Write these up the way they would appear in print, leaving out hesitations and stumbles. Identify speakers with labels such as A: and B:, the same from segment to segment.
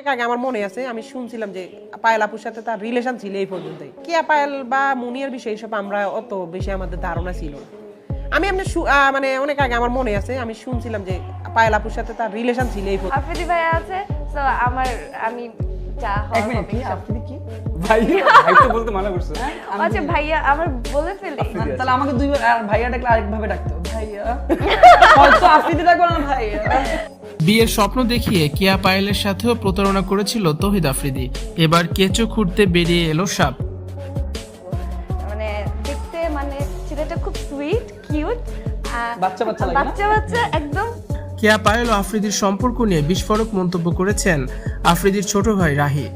A: অনেক আগে আমার মনে আছে আমি শুনছিলাম যে পায়েল আপুর সাথে তার রিলেশন ছিল এই পর্যন্তই। কিয়া পায়েল বা মুনিয়ার বিষয়ে এসব আমরা অত বেশি আমাদের ধারণা ছিল না। আমি এমনি মানে অনেক আগে আমার মনে আছে আমি শুনছিলাম যে পায়েল আপুর সাথে তার রিলেশন ছিল এই পর্যন্ত।
B: আফ্রিদি ভাই আছে, তো আমি যা
C: এক মিনিট, কি আফ্রিদি কি ভাই? ভাই তো বলতে মানা করছো।
B: আচ্ছা ভাইয়া আমার বলে ফেলি।
C: তাহলে আমাকে দুইবার আর ভাইয়া ডাকলে আরেকভাবে ডাকতো, ভাইয়া। হয়তো আফ্রিদি ডাকবো না ভাইয়া।
D: বিয়ের স্বপ্ন দেখিয়ে কিয়া পায়েলের সাথেও প্রতারণা করেছিল তৌহিদ আফ্রিদি। এবার কেঁচো খুঁড়তে বেরিয়ে এলো সাপ।
B: মানে দেখতে মানে ছেলেটা খুব সুইট কিউট,
C: বাচ্চা বাচ্চা লাগে না?
B: বাচ্চা বাচ্চা একদম।
D: কিয়া পায়েল ও আফ্রিদির সম্পর্ক নিয়ে বিস্ফোরক মন্তব্য করেছেন আফ্রিদির ছোট ভাই রাহি।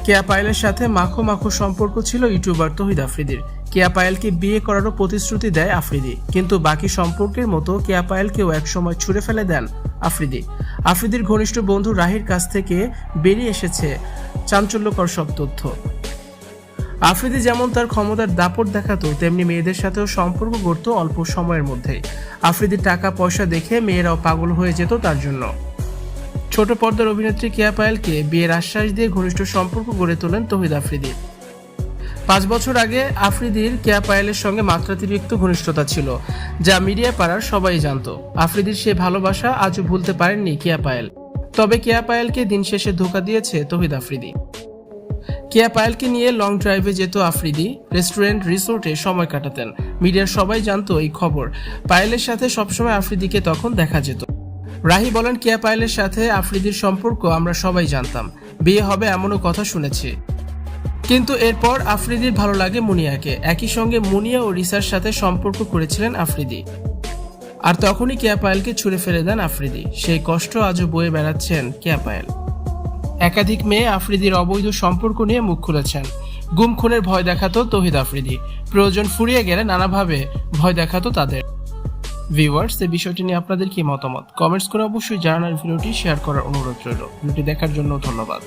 D: কিয়া পায়েলের সাথে মাখো মাখো সম্পর্ক ছিল ইউটিউবার তৌহিদ আফ্রিদির। কিয়া পায়েলকে বিয়ে করারও প্রতিশ্রুতি দেয় আফ্রিদি, কিন্তু বাকি সম্পর্কের মতো কিয়া পায়েলকেও একসময় ছুঁড়ে ফেলে দেন আফ্রিদি। আফ্রিদির ঘনিষ্ঠ বন্ধু রাহির কাছ থেকে বেরিয়ে এসেছে চাঞ্চল্যকর সব তথ্য। আফ্রিদি যেমন তার ক্ষমতার দাপট দেখাতো, তেমনি মেয়েদের সাথেও সম্পর্ক গড়ত অল্প সময়ের মধ্যেই। আফ্রিদির টাকা পয়সা দেখে মেয়েরাও পাগল হয়ে যেত তার জন্য। ছোট পর্দার অভিনেত্রী কিয়া পায়েলকে বিয়ের আশ্বাস দিয়ে ঘনিষ্ঠ সম্পর্ক গড়ে তোলেন তৌহিদ আফ্রিদি। 5 বছর আগে আফ্রিদির কিয়া পায়েলের সঙ্গে মাত্রাতিরিক্ত ঘনিষ্ঠতা ছিল, যা মিডিয়া পাড়ার সবাই জানতো। আফ্রিদির সে ভালোবাসা আজও ভুলতে পারেননি কিয়া পায়েল। তবে কিয়া পায়েলকে দিন শেষে ধোঁকা দিয়েছে তৌহিদ আফ্রিদি। কিয়া পায়েলকে নিয়ে লং ড্রাইভে যেত আফ্রিদি, রেস্টুরেন্ট রিসোর্টে সময় কাটাতেন। মিডিয়ার সবাই জানতো এই খবর। পায়েলের সাথে সবসময় আফ্রিদিকে তখন দেখা যেত। রাহি বলেন, কিয়া পায়েলের সাথে আফ্রিদির সম্পর্ক আমরা সবাই জানতাম, বিয়ে হবে এমনও কথা শুনেছি। কিন্তু এরপর আফ্রিদির ভালো লাগে মুনিয়াকে। একই সঙ্গে মুনিয়া ও রিসার সাথে সম্পর্ক করেছিলেন আফ্রিদি, আর তখনই কিয়া পায়েলকে ছুঁড়ে ফেলে দেন আফ্রিদি। সেই কষ্ট আজও বয়ে বেড়াচ্ছেন কিয়া পায়েল। একাধিক মেয়ে আফ্রিদির অবৈধ সম্পর্ক নিয়ে মুখ খুলেছেন। গুম খুনের ভয় দেখাতো তৌহিদ আফ্রিদি, প্রয়োজন ফুরিয়ে গেলে নানাভাবে ভয় দেখাতো তাদের। ভিউয়ার্স, এই বিষয়টি নিয়ে আপনাদের কি মতামত? কমেন্টস করে অবশ্যই জানানোর, ভিডিওটি শেয়ার করার অনুরোধ রইল। ভিডিওটি দেখার জন্য ধন্যবাদ।